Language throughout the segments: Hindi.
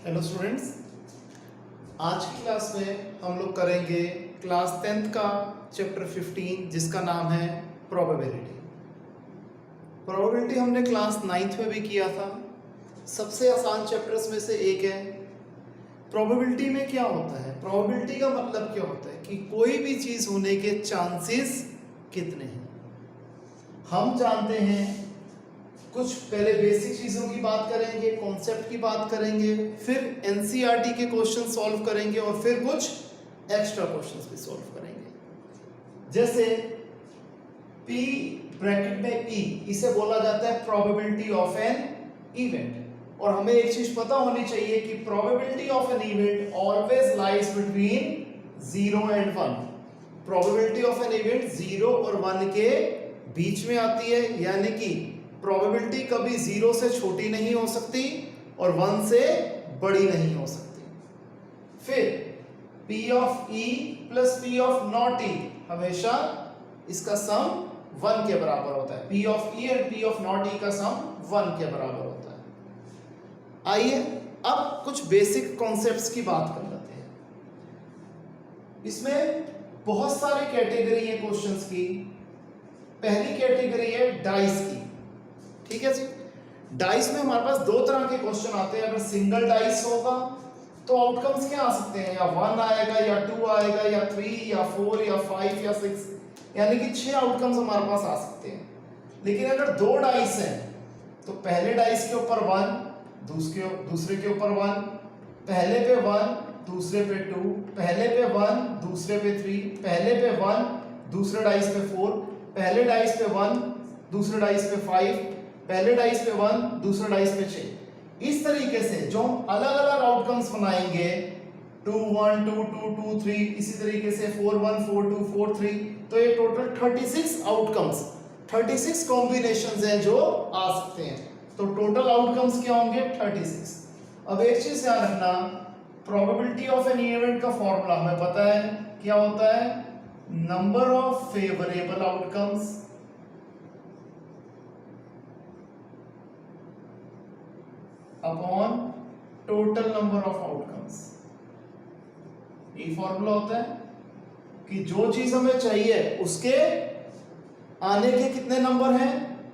हेलो स्टूडेंट्स, आज की क्लास में हम लोग करेंगे क्लास 10th का चैप्टर 15 जिसका नाम है प्रोबेबिलिटी। प्रोबेबिलिटी हमने क्लास 9th में भी किया था। सबसे आसान चैप्टर्स में से एक है। प्रोबेबिलिटी में क्या होता है? प्रोबेबिलिटी का मतलब क्या होता है कि कोई भी चीज़ होने के चांसेस कितने हैं। हम जानते हैं, कुछ पहले बेसिक चीज़ों की बात करेंगे, कॉन्सेप्ट की बात करेंगे, फिर एनसीईआरटी के क्वेश्चन सॉल्व करेंगे और फिर कुछ एक्स्ट्रा क्वेश्चंस भी सॉल्व करेंगे। जैसे P ब्रैकेट में P, इसे बोला जाता है प्रोबेबिलिटी ऑफ एन इवेंट। और हमें एक चीज पता होनी चाहिए कि probability of an event always lies between 0 and 1। Probability of an event 0 और 1 के बीच में आती है, यानी कि प्रोबेबिलिटी कभी 0 से छोटी नहीं हो सकती और 1 से बड़ी नहीं हो सकती। फिर P of E plus P of not E, हमेशा इसका सम 1 के बराबर होता है। P of E and P of not E का सम 1 के बराबर होता है। आइए अब कुछ बेसिक कॉन्सेप्ट्स की बात कर लेते हैं। इसमें बहुत सारी कैटेगरी है क्वेश्चंस की। पहली कैटेगरी है डाइस की। ठीक है जी। डाइस में हमारे पास दो तरह के क्वेश्चन आते हैं। अगर सिंगल डाइस होगा तो आउटकम्स क्या आ सकते हैं, या 1 आएगा या 2 आएगा या 3 या 4 या 5 या 6, यानी कि 6 आउटकम्स हमारे पास आ सकते हैं। लेकिन अगर दो डाइस हैं तो पहले डाइस के ऊपर 1, दूसरे के ऊपर 1, पहले पे 1, दूसरे पे 2, पहले पे 1, दूसरे पे 3, पहले पे 1, दूसरे डाइस पे 4, पहले डाइस पे 1, दूसरे डाइस पे 5, पहले डाइस पे 1, दूसरे डाइस पे 6। इस तरीके से जो हम अलग अलग आउटकम्स बनाएंगे, 2 1 2 2 2 3, इसी तरीके से 4 1 4 2 4 3, तो ये टोटल 36 आउटकम्स, 36 कॉम्बिनेशंस हैं जो आ सकते हैं। तो टोटल आउटकम्स क्या होंगे? 36। अब एक चीज ध्यान रखना, प्रोबेबिलिटी ऑफ एन इवेंट का फॉर्मूला हमें पता है क्या होता है, number of favourable outcomes upon total number of outcomes. ये फॉर्मूला होता है कि जो चीज हमें चाहिए उसके आने के कितने नंबर हैं,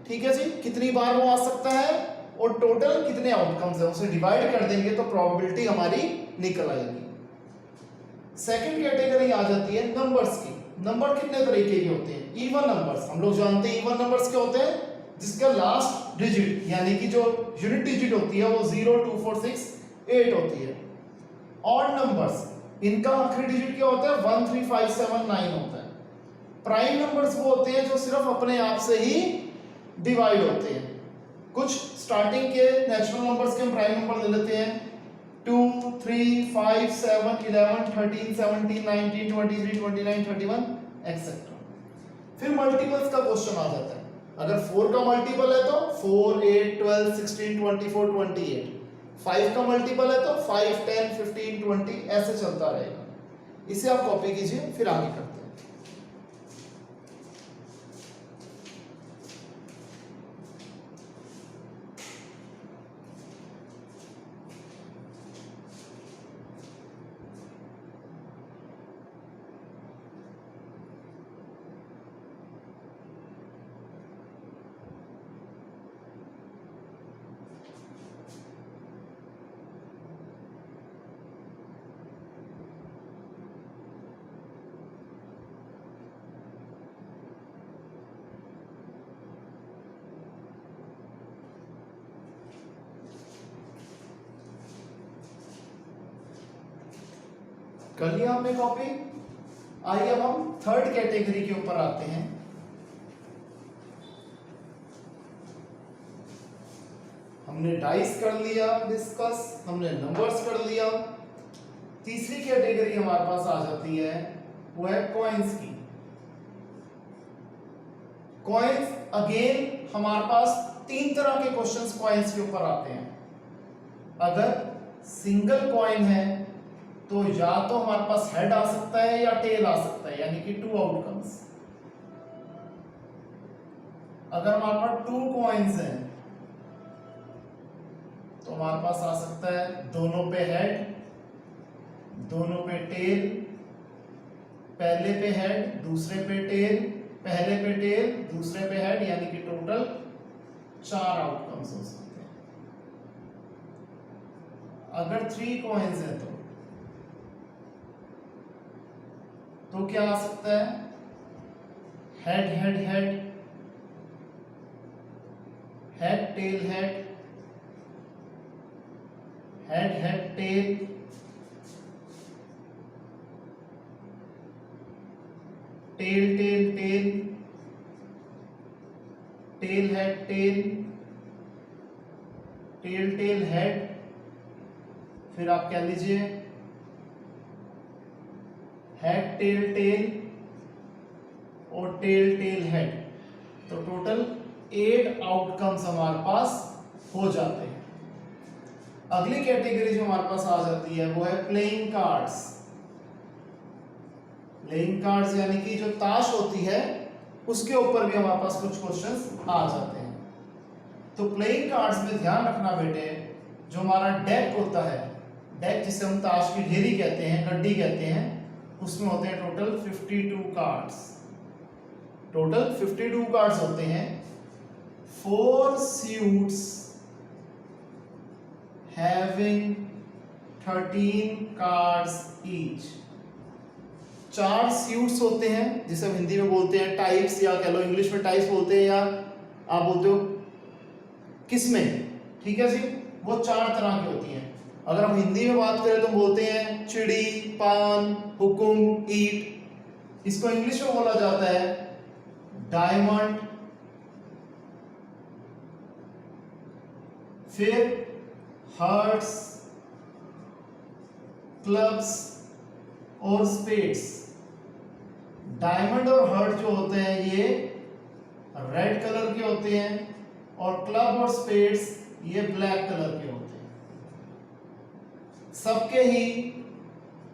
ठीक है जी, कितनी बार वो आ सकता है और टोटल कितने आउटकम्स हैं, उसे डिवाइड कर देंगे तो प्रोबेबिलिटी हमारी निकल आएगी। सेकंड कैटेगरी आ जाती है नंबर्स की। नंबर कितने तरीके के होते हैं? Even numbers. हम लोग जानते हैं इवन नंबर्स क्या होते हैं, जिसका लास्ट डिजिट यानी कि जो यूनिट डिजिट होती है वो 0 2 4 6 8 होती है। ऑड नंबर्स, इनका आखिरी डिजिट क्या होता है? 1 3 5 7 9 होता है। प्राइम नंबर्स वो होते हैं जो सिर्फ अपने आप से ही डिवाइड होते हैं। कुछ स्टार्टिंग के नेचुरल नंबर्स के हम प्राइम नंबर ले लेते हैं, 2 3 5 7 11 13 17 19 23 29 31 एक्सेट्रा। फिर मल्टीपल्स का क्वेश्चन आ जाता है। अगर 4 का मल्टीपल है तो 4 8 12 16 24 28, 5 का मल्टीपल है तो 5 10 15 20, ऐसे चलता रहेगा। इसे आप कॉपी कीजिए, फिर आगे करते हैं। कर लिया हमने कॉपी। आइए अब हम थर्ड कैटेगरी के ऊपर आते हैं। हमने डाइस कर लिया डिस्कस, हमने नंबर्स कर लिया। तीसरी कैटेगरी हमारे पास आ जाती है, वो है कॉइन्स की। कॉइन्स अगेन हमारे पास 3 तरह के क्वेश्चंस कॉइन्स के ऊपर आते हैं। अगर सिंगल कॉइन है तो या तो हमारे पास हेड आ सकता है या टेल आ सकता है, यानी कि 2 आउटकम्स। अगर हमारे पास 2 कॉइन्स हैं तो तो हमारे पास आ सकता है दोनों पे हेड, दोनों पे टेल, पहले पे हेड दूसरे पे टेल, पहले पे टेल दूसरे पे हेड, यानी कि टोटल 4 आउटकम्स हो सकते हैं। अगर 3 कॉइन्स है तो क्या आ सकता है? Head head head, head tail head, head head tail, tail tail tail, tail head tail, tail tail head, फिर आप कह लीजिए हेड टेल टेल और टेल टेल हेड। तो टोटल 8 आउटकम्स हमारे पास हो जाते हैं। अगली कैटेगरी जो हमारे पास आ जाती है वो है प्लेइंग कार्ड्स। प्लेइंग कार्ड्स यानी कि जो ताश होती है उसके ऊपर भी हमारे पास कुछ क्वेश्चंस आ जाते हैं। तो प्लेइंग कार्ड्स में ध्यान रखना बेटे, जो हमारा डेक होता है, डेक जिसे हम ताश की ढेरी कहते हैं, गड्डी कहते हैं, उसमें होते हैं टोटल 52 कार्ड्स। टोटल 52 कार्ड्स होते हैं। 4 suits having 13 cards each। 4 suits होते हैं जिसे हम हिंदी में बोलते हैं टाइप्स, या कह लो इंग्लिश में टाइप्स बोलते हैं, या आप बोलते हो किस्में, ठीक है जी। वो 4 तरह की होती हैं। अगर हम हिंदी में बात करें तो बोलते हैं चिड़ी, पान, हुकुम, ईट। इसको इंग्लिश में बोला जाता है डायमंड, फिर हार्ट्स, क्लब्स और स्पेड्स। डायमंड और हार्ट जो होते हैं ये रेड कलर के होते हैं, और क्लब और स्पेड्स ये ब्लैक कलर के होते हैं। सबके ही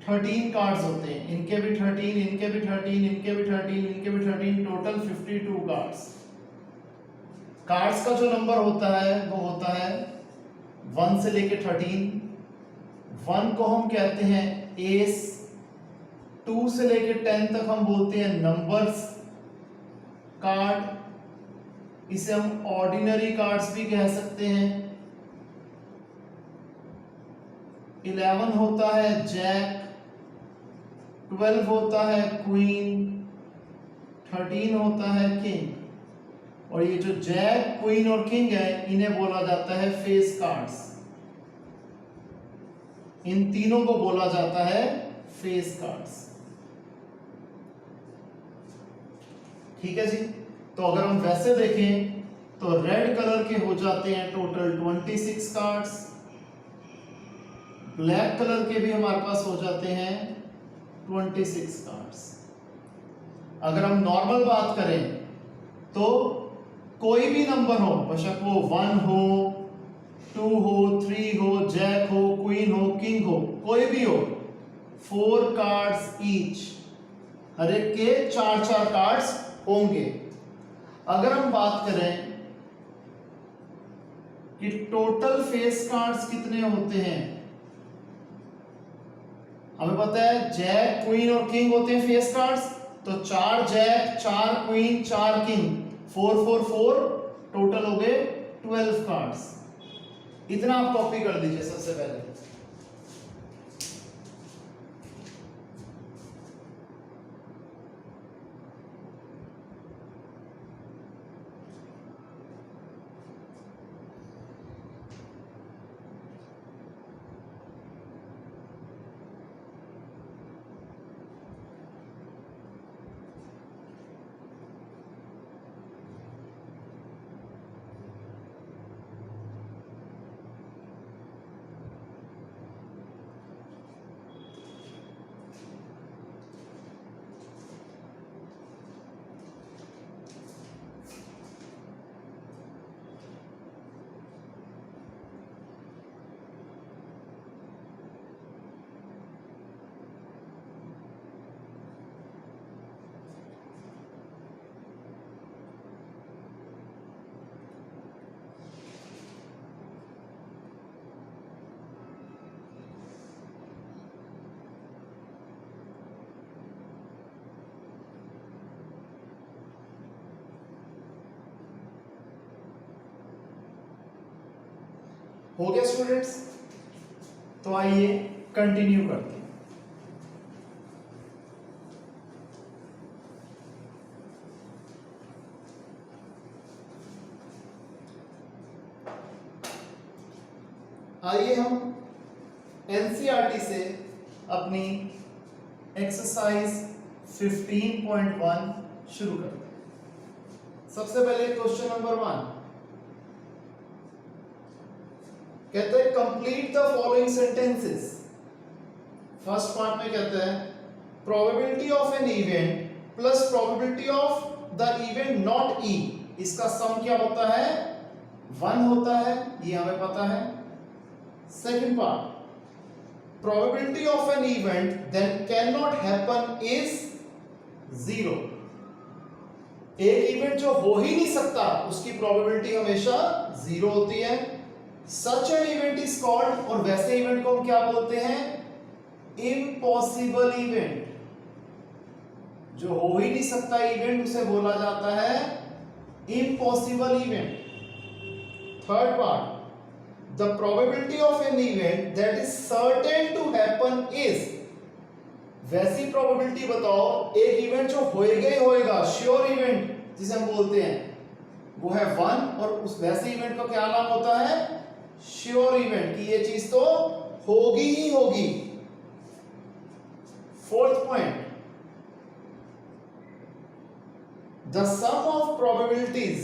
13 कार्ड्स होते हैं, इनके भी 13, इनके भी 13, इनके भी 13, इनके भी 13, टोटल 52 कार्ड्स। कार्ड्स का जो नंबर होता है वो होता है 1 से लेके 13। 1 को हम कहते हैं एस, 2 से लेके 10 तक हम बोलते हैं नंबर्स कार्ड, इसे हम ऑर्डिनरी कार्ड्स भी कह सकते हैं। 11 होता है जैक, 12 होता है क्वीन, 13 होता है किंग। और ये जो जैक, क्वीन और किंग है इन्हें बोला जाता है फेस कार्ड्स। इन तीनों को बोला जाता है फेस कार्ड्स, ठीक है जी। तो अगर हम वैसे देखें तो रेड कलर के हो जाते हैं टोटल 26 कार्ड्स, ब्लैक कलर के भी हमारे पास हो जाते हैं 26 कार्ड्स। अगर हम नॉर्मल बात करें तो कोई भी नंबर हो, बेशक वो 1 हो, 2 हो, 3 हो, जैक हो, क्वीन हो, किंग हो, कोई भी हो, 4 कार्ड्स ईच, हर एक के 4-4 कार्ड्स होंगे। अगर हम बात करें कि टोटल फेस कार्ड्स कितने होते हैं, हमें पता है जैक, क्वीन और किंग होते हैं फेस कार्ड्स। तो 4 जैक, 4 क्वीन, 4 किंग, 4 4 4, टोटल हो गए 12 कार्ड्स। इतना आप कॉपी कर दीजिए सबसे पहले। हो गया स्टूडेंट्स? तो आइए कंटिन्यू करते हैं। आइए हम एनसीईआरटी से अपनी एक्सरसाइज 15.1 शुरू करते हैं। सबसे पहले क्वेश्चन नंबर 1 कहते हैं complete the following sentences. First part में कहते हैं probability of an event plus probability of the event not e, इसका सम क्या होता है? 1 होता है, ये हमें पता है। Second part probability of an event that cannot happen is 0। एक इवेंट जो हो ही नहीं सकता उसकी प्रोबेबिलिटी हमेशा 0 होती है। Such an event is called, और वैसे इवेंट को हम क्या बोलते हैं? Impossible event. जो हो ही नहीं सकता इवेंट उसे बोला जाता है impossible event. Third part the probability of an event that is certain to happen is, वैसी प्रोबेबिलिटी बताओ एक इवेंट जो होएगा ही होएगा, श्योर इवेंट जिसे हम बोलते हैं, वो है 1, और उस वैसे इवेंट का क्या नाम होता है? श्योर इवेंट, कि ये चीज तो होगी ही होगी। Fourth point, the sum of probabilities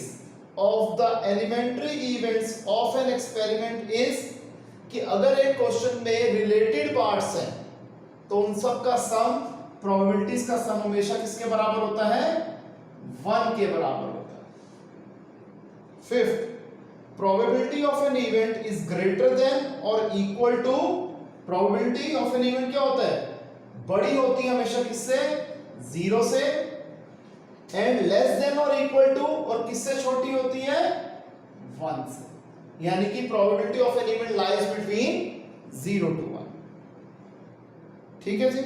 of the elementary events of an experiment is, कि अगर एक क्वेश्चन में रिलेटेड पार्ट्स हैं तो उन सब का सम, प्रोबेबिलिटीज का सम हमेशा किसके बराबर होता है? 1 के बराबर होता है। Fifth, probability of an event is greater than और equal to, probability of an event क्या होता है? बड़ी होती है हमेशा किससे? 0 से। एंड लेस देन और इक्वल टू, और किससे छोटी होती है? 1 से। यानी कि probability of an event lies between 0 to 1। ठीक है जी।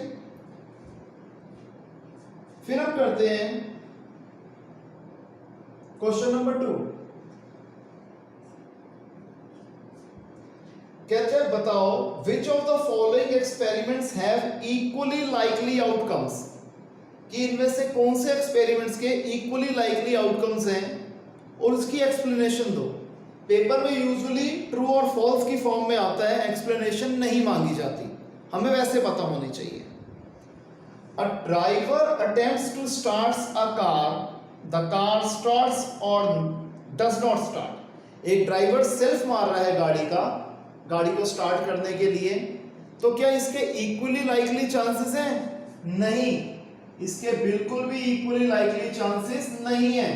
फिर हम करते हैं क्वेश्चन नंबर 2। कहते हैं बताओ which of the following experiments have equally likely outcomes, कि इनमें से कौन से एक्सपेरिमेंट्स के इक्वली लाइकली आउटकम्स हैं, और उसकी एक्सप्लेनेशन दो। पेपर में यूजुअली ट्रू और फॉल्स की फॉर्म में आता है, एक्सप्लेनेशन नहीं मांगी जाती, हमें वैसे पता होनी चाहिए। A driver attempts to starts a car, the car starts और डज नॉट स्टार्ट। एक ड्राइवर सेल्फ मार रहा है गाड़ी को स्टार्ट करने के लिए, तो क्या इसके इक्वली लाइकली चांसेस हैं? नहीं, इसके बिल्कुल भी इक्वली लाइकली चांसेस नहीं है।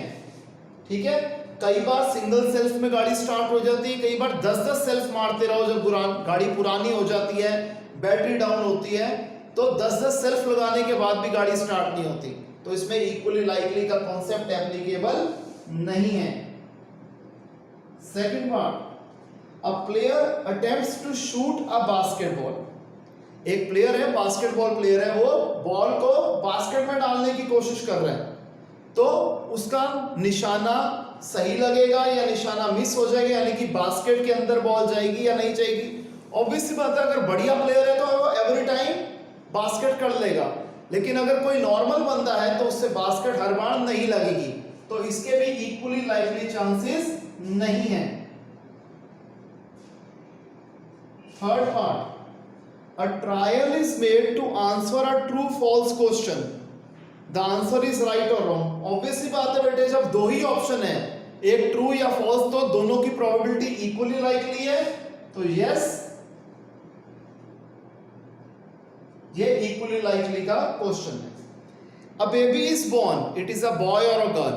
ठीक है, कई बार सिंगल सेल्फ में गाड़ी स्टार्ट हो जाती है, कई बार 10-10 सेल्फ मारते रहो, जब गाड़ी पुरानी हो जाती है, बैटरी डाउन होती है, तो 10-10 सेल्फ लगाने के बाद भी गाड़ी स्टार्ट नहीं होती। तो इसमें इक्वली लाइकली का कॉन्सेप्ट एप्लीकेबल नहीं है। Second part, a player attempts to shoot a basketball. एक प्लेयर है, बास्केटबॉल प्लेयर है, वो बॉल को बास्केट में डालने की कोशिश कर रहा है, तो उसका निशाना सही लगेगा या निशाना मिस हो जाएगा, यानी कि बास्केट के अंदर बॉल जाएगी या नहीं जाएगी। ऑब्वियस सी बात है, अगर बढ़िया प्लेयर है तो वो एवरी टाइम बास्केट कर लेगा, लेकिन अगर कोई नॉर्मल बंदा है तो उससे बास्केट हर बार नहीं लगेगी, तो इसके भी इक्वली लाइकली चांसेस नहीं है। Third part, a trial is made to answer a true false question, the answer is right or wrong। obvious सी बात है बेटे, जब दो ही ऑप्शन है, एक ट्रू या फॉल्स, तो दोनों की प्रोबेबिलिटी इक्वली लाइकली है, तो यस, ये इक्वली लाइकली का क्वेश्चन है। a baby is born, it is a boy or a girl।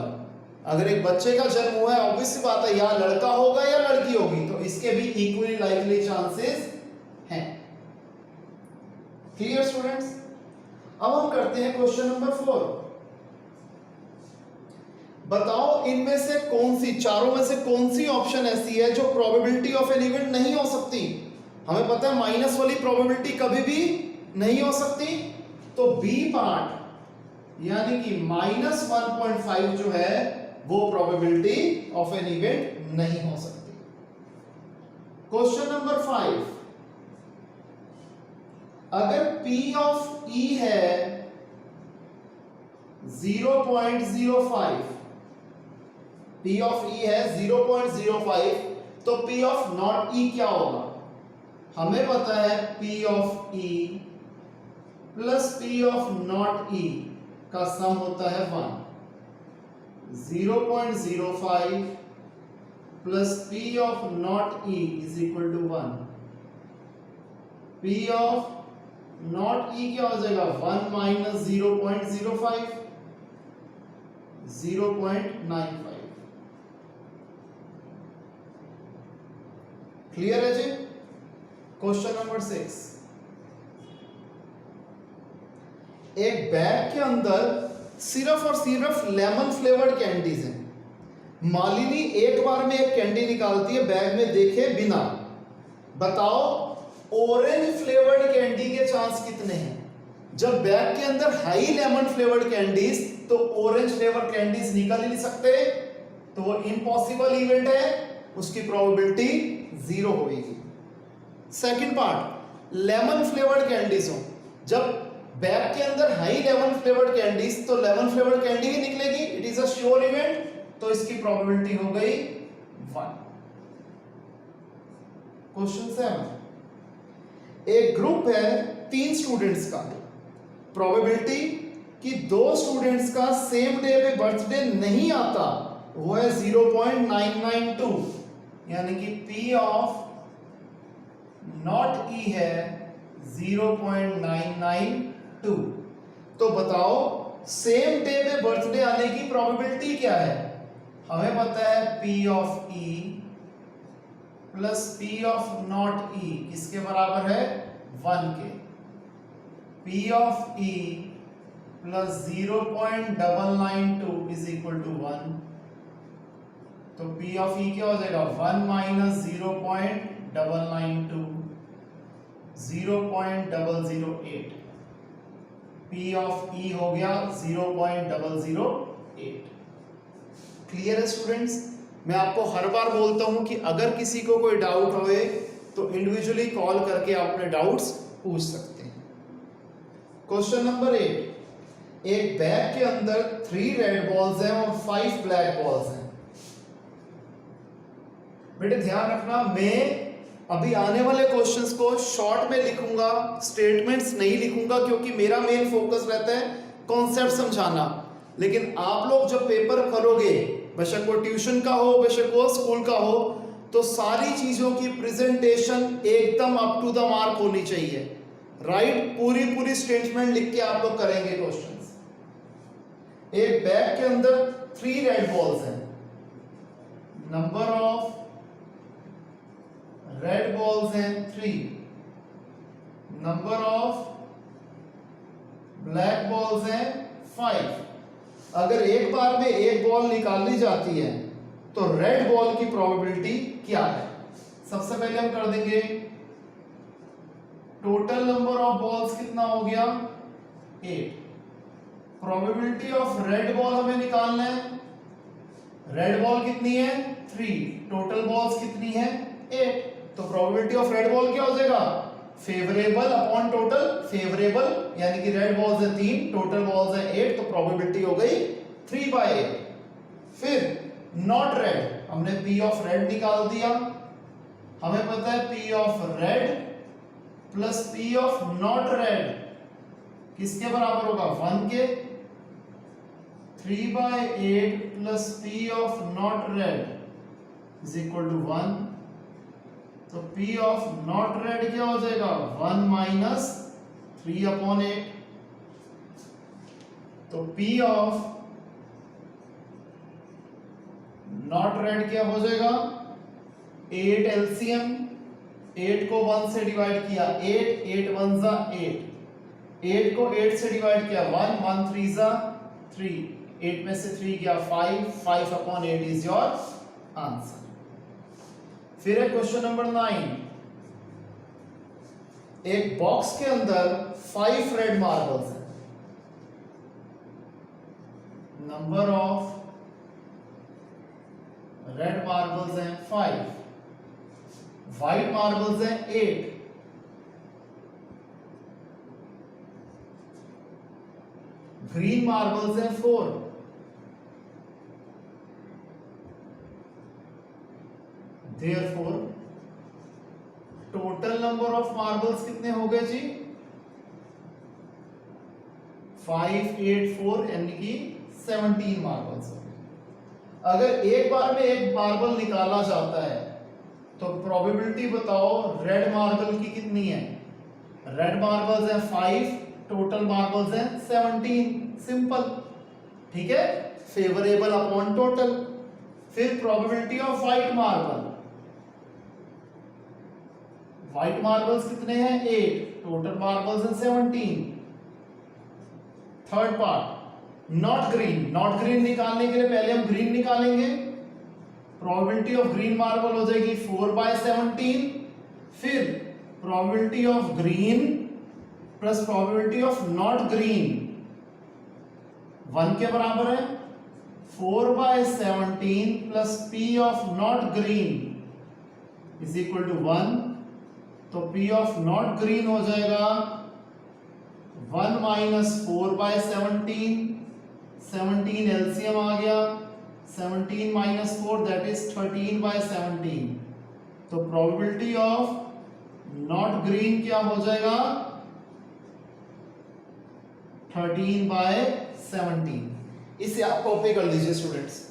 अगर एक बच्चे का जन्म हुआ है, ऑब्वियस सी बात है, या लड़का होगा या लड़की होगी, तो इसके भी इक्वली लाइकली चांसेस हैं। Clear students? अब हम करते हैं क्वेश्चन नंबर 4। बताओ इनमें से कौन सी, चारों में से कौन सी ऑप्शन ऐसी है जो प्रोबेबिलिटी ऑफ एन इवेंट नहीं हो सकती। हमें पता है माइनस वाली प्रोबेबिलिटी कभी भी नहीं हो सकती, तो बी पार्ट यानी कि -1.5 जो है वो प्रोबेबिलिटी ऑफ एन इवेंट नहीं हो सकती। क्वेश्चन नंबर 5, अगर P ऑफ E है 0.05, P ऑफ E है 0.05, तो P ऑफ नॉट E क्या होगा? हमें पता है P of E plus P of not E का सम होता है 1। 0.05 plus P of not E is equal to 1। P of not E क्या हो जाएगा? 1 माइनस 0.05, 0.95। क्लियर है जी? क्वेश्चन नंबर 6, एक बैग के अंदर सिर्फ और सिर्फ लेमन फ्लेवर्ड कैंडीज हैं। मालिनी एक बार में एक कैंडी निकालती है बैग में देखे बिना। बताओ ऑरेंज फ्लेवर्ड कैंडी के चांस कितने हैं? जब बैग के अंदर हाई लेमन फ्लेवर्ड कैंडीज, तो ऑरेंज फ्लेवर कैंडीज निकल ही नहीं सकते, तो वो इम्पॉसिबल इवेंट है, उसकी प्रोबेबिलिटी 0 होगी। Second part, lemon flavoured candies हो, जब बैग के अंदर हाई लेमन फ्लेवर्ड कैंडीज, तो लेमन फ्लेवर्ड कैंडी ही निकलेगी, it is a sure event, तो इसकी प्रोबेबिलिटी हो गई 1। क्वेश्चन 7, एक ग्रुप है 3 स्टूडेंट्स का, प्रोबेबिलिटी कि 2 स्टूडेंट्स का सेम डे पे बर्थडे नहीं आता वो है 0.992, यानी कि P ऑफ नॉट E है 0.992। तो बताओ सेम डे पे बर्थडे आने की प्रोबेबिलिटी क्या है? हमें पता है P of E plus P of not E किसके बराबर है? 1 के। P of E plus 0.992 is equal to 1, तो P ऑफ E क्या हो जाएगा? 1 माइनस 0.992, 0.008। P ऑफ E हो गया 0.008। क्लियर है स्टूडेंट्स? मैं आपको हर बार बोलता हूं कि अगर किसी को कोई डाउट होए तो इंडिविजुअली कॉल करके आप अपने डाउट्स पूछ सकते हैं। क्वेश्चन नंबर 8, एक बैग के अंदर 3 रेड बॉल्स हैं और 5 ब्लैक बॉल्स हैं। बेटे ध्यान रखना, मैं अभी आने वाले क्वेश्चंस को शॉर्ट में लिखूंगा, स्टेटमेंट्स नहीं लिखूंगा, क्योंकि मेरा मेन फोकस रहता है कॉन्सेप्ट समझाना। लेकिन आप लोग जब पेपर करोगे, बेशक वो ट्यूशन का हो, बेशक वो स्कूल का हो, तो सारी चीजों की प्रेजेंटेशन एकदम अप टू द मार्क होनी चाहिए। राइट? पूरी स्टेटमेंट लिख के आप लोग करेंगे क्वेश्चंस। एक बैग के अंदर 3 रेड बॉल्स हैं, नंबर ऑफ रेड बॉल्स हैं 3, नंबर ऑफ ब्लैक बॉल्स हैं 5। अगर एक बार में एक बॉल निकाली जाती है तो रेड बॉल की प्रोबेबिलिटी क्या है? सबसे पहले हम कर देंगे टोटल नंबर ऑफ बॉल्स कितना हो गया? 8। प्रोबेबिलिटी ऑफ रेड बॉल हमें निकालना है। रेड बॉल कितनी है? 3। टोटल बॉल्स कितनी है? 8। तो प्रोबेबिलिटी ऑफ रेड बॉल क्या हो जाएगा? Favourable upon total. फेवरेबल यानी कि रेड बॉल्स है 3, टोटल बॉल्स है 8, तो प्रोबेबिलिटी हो गई 3/8। फिर नॉट रेड, हमने P ऑफ रेड निकाल दिया। हमें पता है P of red plus P of not red किसके बराबर होगा? 1 के। 3/8 plus P of not red is equal to 1, तो P ऑफ नॉट रेड क्या हो जाएगा? 1 माइनस 3/8। तो P ऑफ नॉट रेड क्या हो जाएगा? 8 एलसीएम, 8 को 1 से डिवाइड किया 8, 8 1 जा 8, 8 को 8 से डिवाइड किया 1, 1 3 जा 3, 8 में से 3 गया 5, 5/8 इज योर आंसर। फिर है क्वेश्चन नंबर 9, एक बॉक्स के अंदर 5 रेड मार्बल्स हैं, नंबर ऑफ रेड मार्बल्स हैं 5, व्हाइट मार्बल्स हैं 8, ग्रीन मार्बल्स हैं 4, therefore total number of marbles कितने हो गए जी? 5, 8, 4 यानी कि 17 मार्बल्स हो गए। अगर एक बार में एक मार्बल निकाला जाता है तो प्रोबेबिलिटी बताओ रेड मार्बल की कितनी है? रेड मार्बल्स है 5, टोटल मार्बल्स है 17, सिंपल, ठीक है, फेवरेबल अपॉन टोटल। फिर probability of white marble, white marbles कितने हैं? 8, टोटल मार्बल्स हैं 17। Third part not green, not green निकालने के लिए पहले हम ग्रीन निकालेंगे। प्रोबेबिलिटी ऑफ ग्रीन मार्बल हो जाएगी 4/17, फिर probability of green plus probability of not green 1 के बराबर है। 4/17 plus P of not green is equal to 1, तो P ऑफ नॉट ग्रीन हो जाएगा 1 माइनस 4/17, 17 एलसीएम आ गया, 17 माइनस 4 दैट इज 13/17, तो प्रोबेबिलिटी ऑफ नॉट ग्रीन क्या हो जाएगा? 13/17। इसे आप कॉपी कर लीजिए स्टूडेंट्स।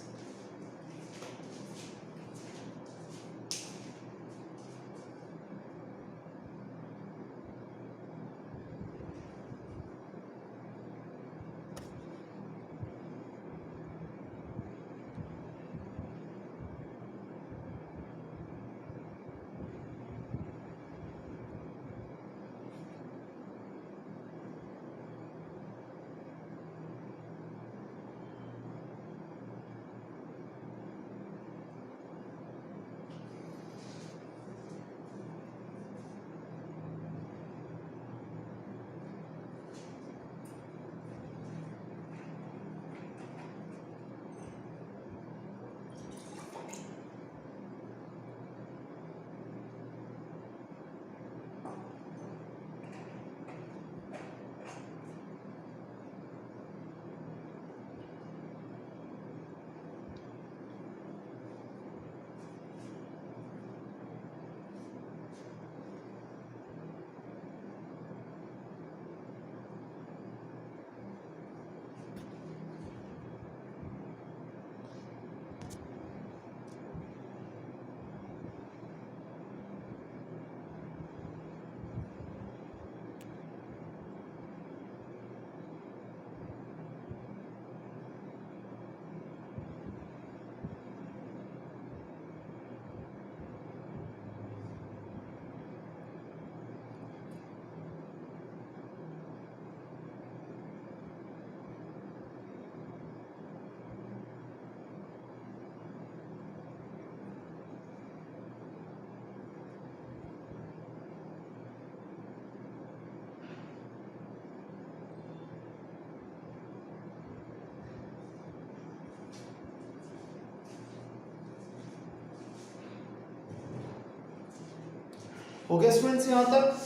हो गया स्टूडेंट्स यहां तक?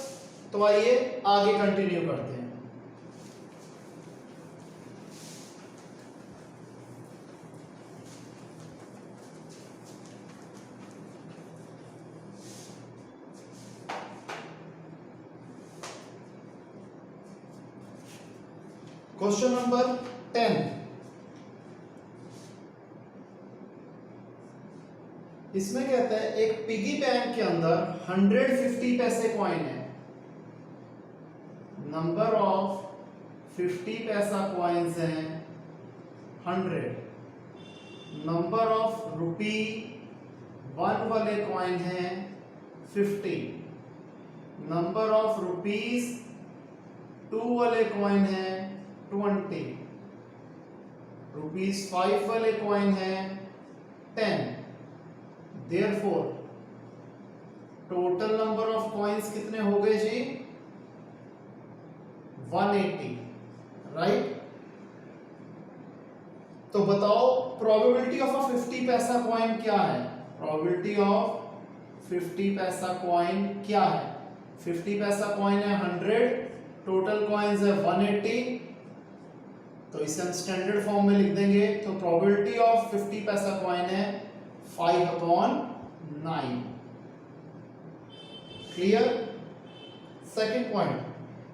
तो आइए आगे कंटिन्यू करते हैं। क्वेश्चन नंबर 10, इसमें कहता है एक पिगी बैंक के अंदर 150 पैसे कॉइन है। नंबर ऑफ 50 पैसा कॉइन्स हैं 100। नंबर ऑफ रुपी 1 वाले कॉइन हैं 50। नंबर ऑफ रुपीस 2 वाले कॉइन हैं 20। रुपीस 5 वाले कॉइन हैं 10। Therefore, total number of coins कितने हो गए जी? 180, राइट? तो बताओ प्रोबेबिलिटी ऑफ अ 50 पैसा कॉइन क्या है? प्रोबेबिलिटी ऑफ 50 पैसा कॉइन क्या है? 50 पैसा कॉइन है 100, टोटल कॉइन्स है 180, तो इसे हम स्टैंडर्ड फॉर्म में लिख देंगे। तो प्रोबेबिलिटी ऑफ 50 पैसा कॉइन है 5/9। Clear? Second point,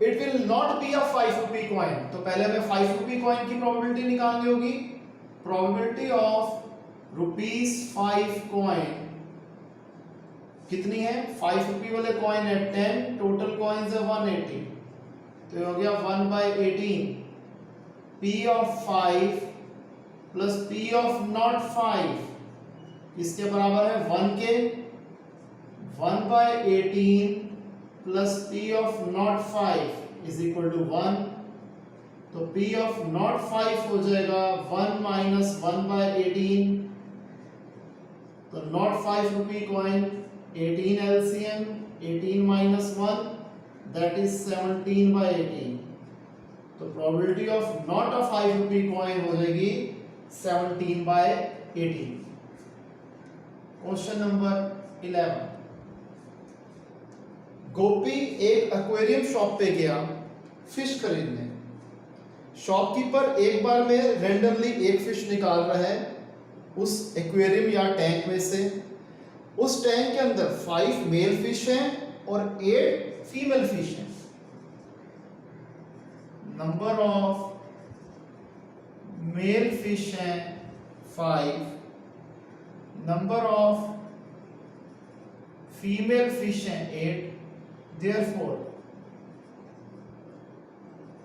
it will not be a 5 rupee coin. तो पहले हमें 5 रुपी कॉइन की प्रोबेबिलिटी निकालनी होगी। प्रोबेबिलिटी ऑफ ₹5 कॉइन कितनी है? 5 रुपी वाले कॉइन है 10, टोटल कॉइन्स है 180, तो ये हो गया 1/18। P of 5 plus P of not 5 इसके बराबर है 1 के। 1/18 plus P of not 5 is equal to 1, तो P of not 5 हो जाएगा 1 माइनस 1/18, तो not 5 rupee coin 18 LCM, 18 minus 1 that is 17/18। तो probability of not a 5 rupee coin हो जाएगी 17/18। क्वेश्चन नंबर 11, गोपी एक एक्वेरियम शॉप पे गया फिश खरीदने। शॉपकीपर एक बार में रैंडमली एक फिश निकाल रहा है उस एक्वेरियम या टैंक में से। उस टैंक के अंदर 5 मेल फिश हैं और 8 फीमेल फिश हैं। नंबर ऑफ मेल फिश हैं 5, नंबर ऑफ फीमेल फिश हैं 8, देयरफॉर